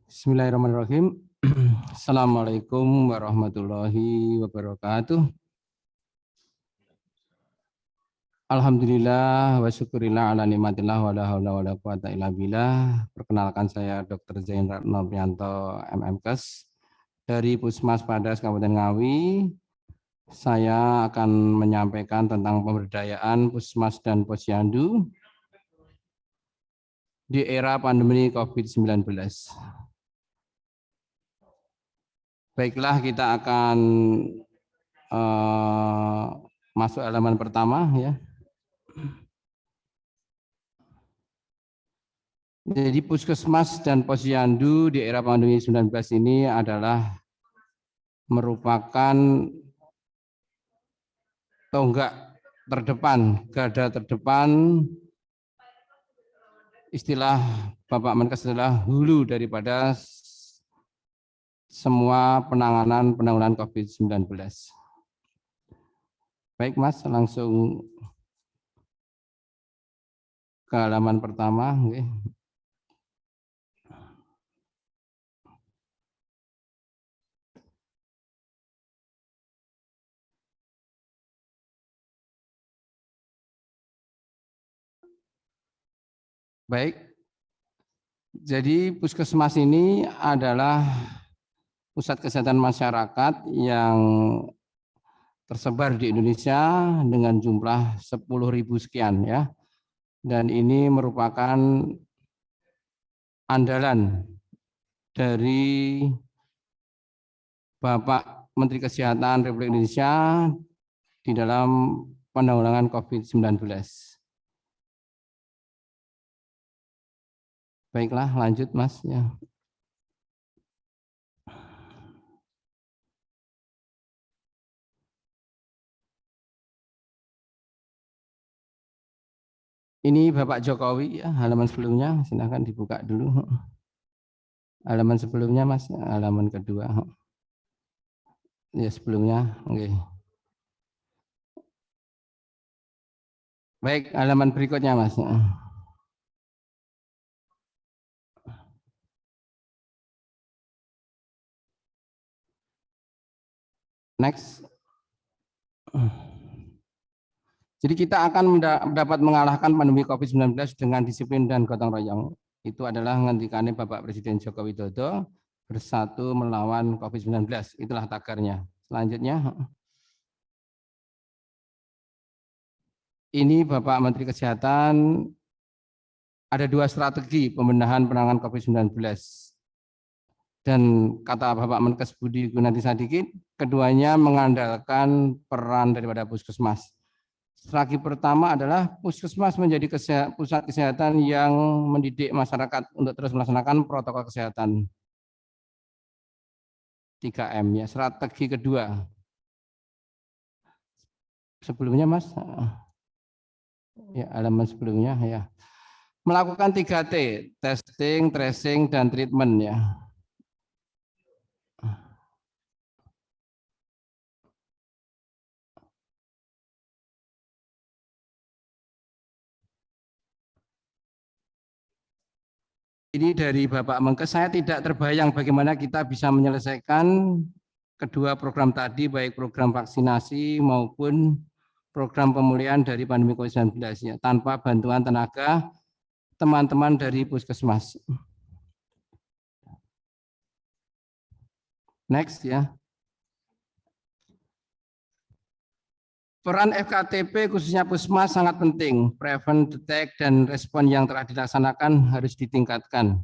Bismillahirrahmanirrahim. Assalamualaikum warahmatullahi wabarakatuh. Alhamdulillah wa syukurillah ala nikmatillah wa la haula wa la quwata illa billah. Perkenalkan saya Dr. Zain Ratno Priyanto MMKes dari Puskesmas Padas Kabupaten Ngawi. Saya akan menyampaikan tentang pemberdayaan Puskesmas dan Posyandu di era pandemi COVID-19. Baiklah, kita akan masuk halaman pertama ya. Jadi Puskesmas dan Posyandu di era pandemi 19 ini adalah merupakan tonggak terdepan, garda terdepan. Istilah Bapak Menkes adalah hulu daripada semua penanganan COVID-19. Baik Mas, langsung ke halaman pertama. Baik, jadi Puskesmas ini adalah pusat kesehatan masyarakat yang tersebar di Indonesia dengan jumlah 10.000 sekian ya. Dan ini merupakan andalan dari Bapak Menteri Kesehatan Republik Indonesia di dalam penanggulangan COVID-19. Baiklah, lanjut Mas ya. Ini Bapak Jokowi ya, halaman sebelumnya, silakan dibuka dulu. Halaman sebelumnya Mas, halaman kedua. Ya sebelumnya, oke. Baik, halaman berikutnya Mas. Next. Jadi kita akan dapat mengalahkan pandemi COVID-19 dengan disiplin dan gotong royong. Itu adalah ngendikannya Bapak Presiden Joko Widodo, bersatu melawan COVID-19. Itulah tagarnya. Selanjutnya. Ini Bapak Menteri Kesehatan, ada 2 strategi pembenahan penanganan COVID-19. Dan kata Bapak Menkes Budi Gunadi Sadikin, keduanya mengandalkan peran daripada Puskesmas. Strategi pertama adalah Puskesmas menjadi pusat kesehatan yang mendidik masyarakat untuk terus melaksanakan protokol kesehatan 3M ya. Strategi kedua, sebelumnya Mas, ya halaman sebelumnya ya, melakukan 3T, testing, tracing, dan treatment ya. Ini dari Bapak Menkes, saya tidak terbayang bagaimana kita bisa menyelesaikan kedua program tadi, baik program vaksinasi maupun program pemulihan dari pandemi COVID-19 ya, tanpa bantuan tenaga teman-teman dari Puskesmas. Next ya. Peran FKTP khususnya Puskesmas sangat penting. Prevent, detect, dan respon yang telah dilaksanakan harus ditingkatkan.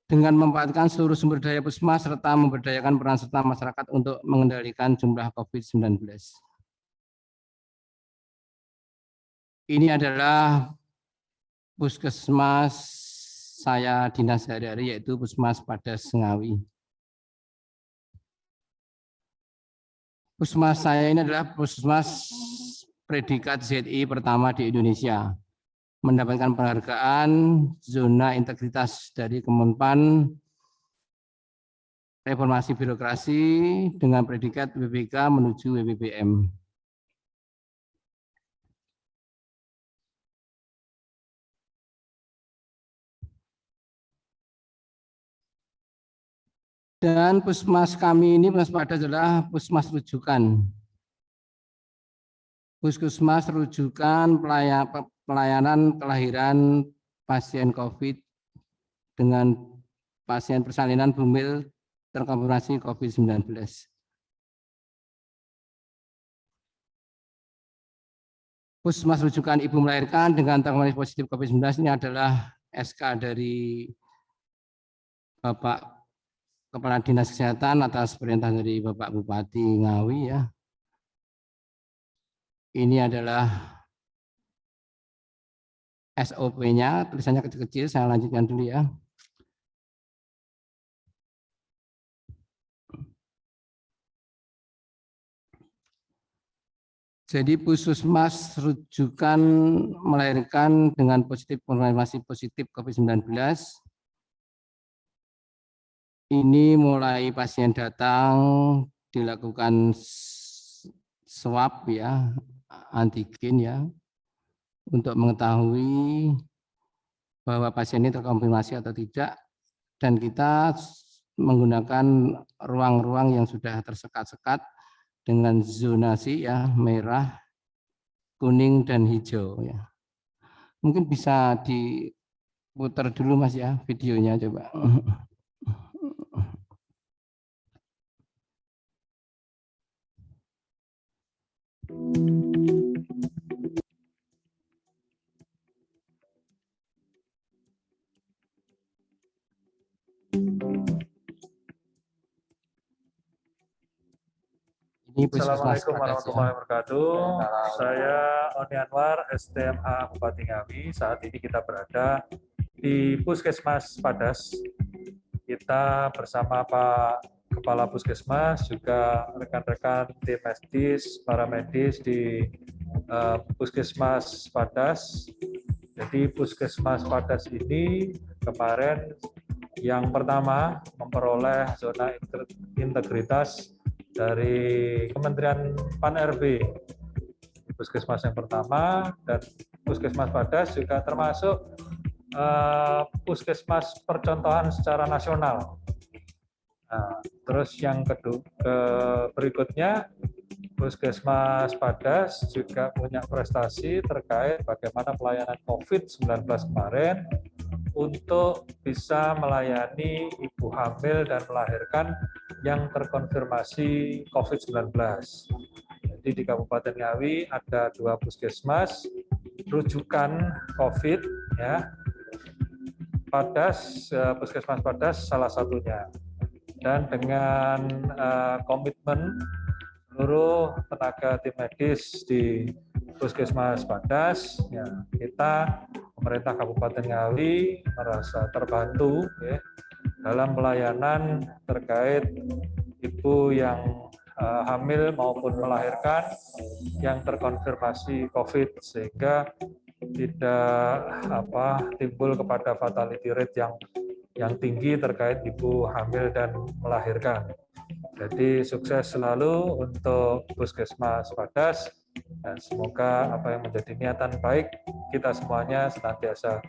Dengan memanfaatkan seluruh sumber daya Puskesmas serta memberdayakan peran serta masyarakat untuk mengendalikan jumlah COVID-19. Ini adalah Puskesmas saya dinas sehari-hari, yaitu Puskesmas Padas Ngawi. Puskesmas saya ini adalah Puskesmas predikat ZI pertama di Indonesia. Mendapatkan penghargaan zona integritas dari Kemenpan Reformasi Birokrasi dengan predikat WBK menuju WBBM. Dan puskesmas kami ini pada adalah puskesmas rujukan. Puskesmas rujukan pelayanan kelahiran pasien COVID dengan pasien persalinan bumil terkonfirmasi COVID-19. Puskesmas rujukan ibu melahirkan dengan terkonfirmasi positif COVID-19 ini adalah SK dari Bapak Kepala Dinas Kesehatan atas perintah dari Bapak Bupati Ngawi ya. Ini adalah SOP-nya, tulisannya kecil-kecil, saya lanjutkan dulu ya. Jadi puskesmas rujukan melahirkan dengan konfirmasi positif COVID-19. Ini mulai pasien datang dilakukan swab ya, antigen ya, untuk mengetahui bahwa pasien ini terkonfirmasi atau tidak, dan kita menggunakan ruang-ruang yang sudah tersekat-sekat dengan zonasi ya, merah, kuning, dan hijau ya. Mungkin bisa diputar dulu Mas ya videonya coba. Assalamualaikum warahmatullahi wabarakatuh. Saya Oni Anwar, STMA Bupati Ngawi. Saat ini kita berada di Puskesmas Padas. Kita bersama Pak Kepala Puskesmas, juga rekan-rekan tim medis, para medis di Puskesmas Padas. Jadi Puskesmas Padas ini kemarin yang pertama memperoleh zona integritas dari Kementerian Pan-RB, puskesmas yang pertama, dan Puskesmas Padas juga termasuk puskesmas percontohan secara nasional. Nah, terus yang berikutnya, Puskesmas Padas juga punya prestasi terkait bagaimana pelayanan COVID-19 kemarin untuk bisa melayani ibu hamil dan melahirkan yang terkonfirmasi COVID-19. Jadi di Kabupaten Ngawi ada 2 puskesmas rujukan COVID ya. Padas, Puskesmas Padas salah satunya. Dan dengan komitmen seluruh tenaga tim medis di Puskesmas Padas, ya, kita pemerintah Kabupaten Ngawi merasa terbantu ya, dalam pelayanan terkait ibu yang hamil maupun melahirkan yang terkonfirmasi COVID, sehingga tidak timbul kepada fatality rate yang tinggi terkait ibu hamil dan melahirkan. Jadi sukses selalu untuk Puskesmas Padas, dan semoga apa yang menjadi niatan baik kita semuanya senantiasa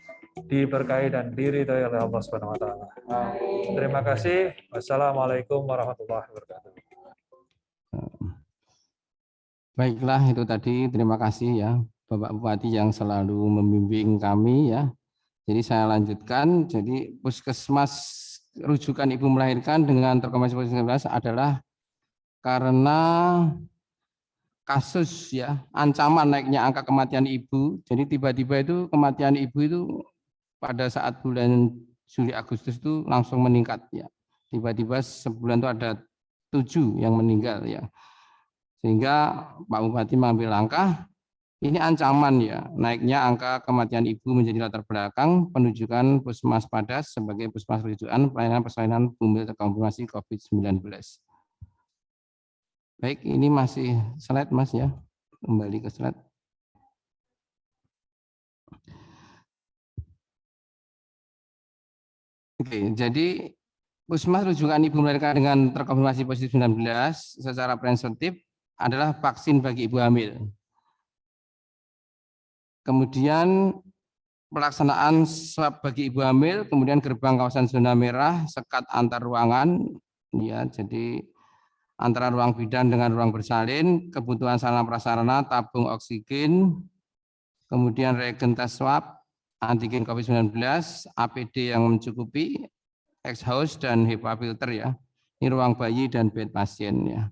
diberkahi dan diridhoi oleh Allah Subhanahu wa taala. Terima kasih. Wassalamualaikum warahmatullahi wabarakatuh. Baiklah, itu tadi, terima kasih ya Bapak Bupati yang selalu membimbing kami ya. Jadi saya lanjutkan, jadi puskesmas rujukan ibu melahirkan dengan terkonfirmasi COVID-19 adalah karena kasus ya, ancaman naiknya angka kematian ibu. Jadi tiba-tiba itu kematian ibu itu pada saat bulan Juli Agustus itu langsung meningkat ya. Tiba-tiba sebulan itu ada 7 yang meninggal ya. Sehingga Pak Bupati mengambil langkah, ini ancaman ya, naiknya angka kematian ibu menjadi latar belakang penunjukan Puskesmas Padas sebagai puskesmas rujukan pelayanan persalinan bumil terkonfirmasi COVID-19. Baik, ini masih slide Mas ya, kembali ke slide. Oke, jadi puskesmas rujukan ibu melahirkan dengan terkonfirmasi positif 19 secara preventif adalah vaksin bagi ibu hamil. Kemudian pelaksanaan swab bagi ibu hamil, kemudian gerbang kawasan zona merah, sekat antar ruangan, ya. Jadi antara ruang bidan dengan ruang bersalin, kebutuhan sarana prasarana, tabung oksigen, kemudian reagen tes swab, antigen COVID-19, APD yang mencukupi, exhaust dan HEPA filter ya. Ini ruang bayi dan bed pasien ya.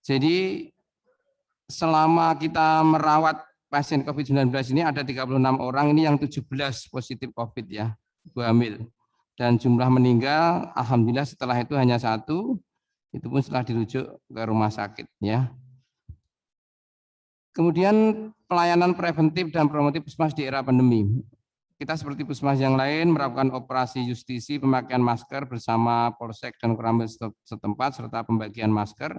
Jadi selama kita merawat pasien COVID-19 ini ada 36 orang, ini yang 17 positif COVID ya, ibu hamil. Dan jumlah meninggal, alhamdulillah setelah itu hanya 1, itu pun setelah dirujuk ke rumah sakit ya. Kemudian pelayanan preventif dan promotif puskesmas di era pandemi. Kita seperti puskesmas yang lain melakukan operasi justisi pemakaian masker bersama Polsek dan Koramil setempat serta pembagian masker.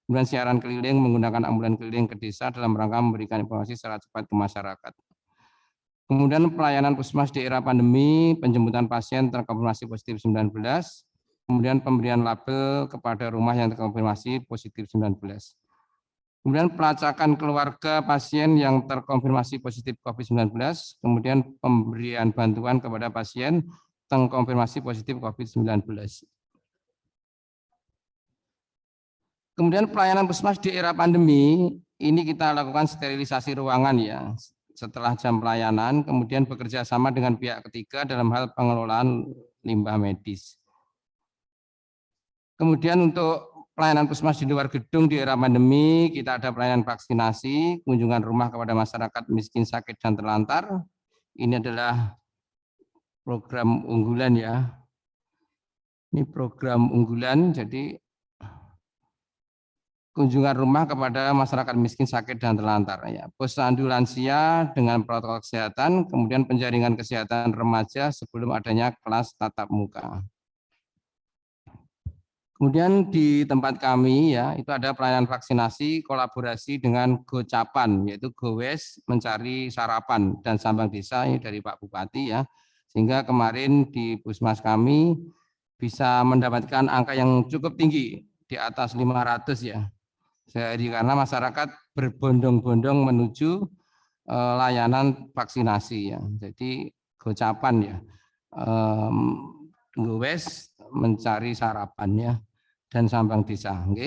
Kemudian siaran keliling menggunakan ambulan keliling ke desa dalam rangka memberikan informasi secara cepat ke masyarakat. Kemudian pelayanan puskesmas di era pandemi, penjemputan pasien terkonfirmasi positif 19, kemudian pemberian label kepada rumah yang terkonfirmasi positif 19. Kemudian pelacakan keluarga pasien yang terkonfirmasi positif COVID-19, kemudian pemberian bantuan kepada pasien terkonfirmasi positif COVID-19. Kemudian pelayanan puskesmas di era pandemi, ini kita lakukan sterilisasi ruangan ya, setelah jam pelayanan, kemudian bekerja sama dengan pihak ketiga dalam hal pengelolaan limbah medis. Kemudian untuk pelayanan puskesmas di luar gedung di era pandemi, kita ada pelayanan vaksinasi, kunjungan rumah kepada masyarakat miskin, sakit, dan terlantar. Ini adalah program unggulan ya. Ini program unggulan, jadi kunjungan rumah kepada masyarakat miskin, sakit, dan terlantar. Ya. Posyandu lansia dengan protokol kesehatan, kemudian penjaringan kesehatan remaja sebelum adanya kelas tatap muka. Kemudian di tempat kami ya itu ada pelayanan vaksinasi kolaborasi dengan Gocapan, yaitu Gowes mencari sarapan dan Sambang Desa ini dari Pak Bupati ya, sehingga kemarin di puskesmas kami bisa mendapatkan angka yang cukup tinggi di atas 500 ya sehari karena masyarakat berbondong-bondong menuju layanan vaksinasi ya. Jadi Gocapan ya, Gowes mencari sarapannya dan Sambang Desa. Oke.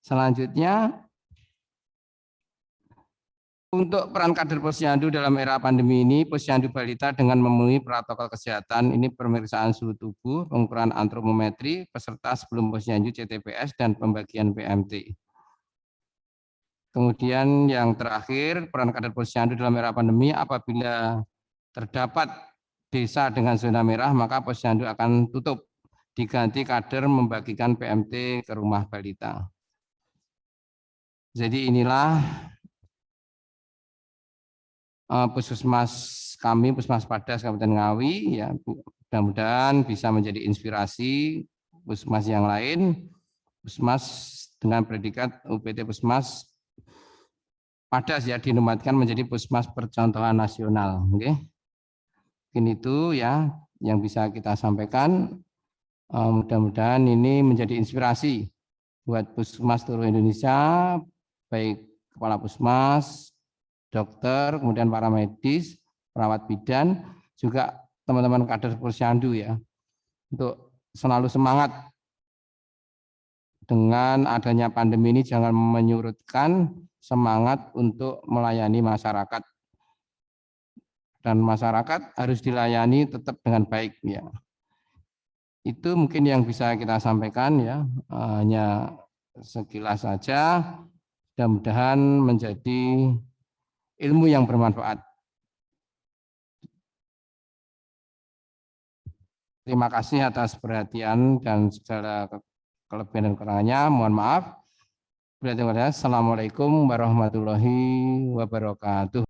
Selanjutnya untuk peran kader posyandu dalam era pandemi ini, posyandu balita dengan memenuhi protokol kesehatan ini pemeriksaan suhu tubuh, pengukuran antropometri peserta sebelum posyandu CTPS dan pembagian PMT. Kemudian yang terakhir peran kader posyandu dalam era pandemi apabila terdapat desa dengan zona merah maka posyandu akan tutup, diganti kader membagikan PMT ke rumah balita. Jadi inilah puskesmas kami, Puskesmas Padas Kabupaten Ngawi ya, mudah-mudahan bisa menjadi inspirasi puskesmas yang lain, puskesmas dengan predikat UPT Puskesmas Padas ya dinobatkan menjadi puskesmas percontohan nasional. Oke. Mungkin itu ya yang bisa kita sampaikan. Mudah-mudahan ini menjadi inspirasi buat puskesmas seluruh Indonesia, baik kepala puskesmas, dokter, kemudian para medis, perawat bidan, juga teman-teman kader posyandu ya, untuk selalu semangat dengan adanya pandemi ini, jangan menyurutkan semangat untuk melayani masyarakat. Dan masyarakat harus dilayani tetap dengan baik ya. Itu mungkin yang bisa kita sampaikan ya, hanya sekilas saja, mudah-mudahan menjadi ilmu yang bermanfaat. Terima kasih atas perhatian dan segala kelebihan dan kekurangannya. Mohon maaf. Assalamualaikum warahmatullahi wabarakatuh.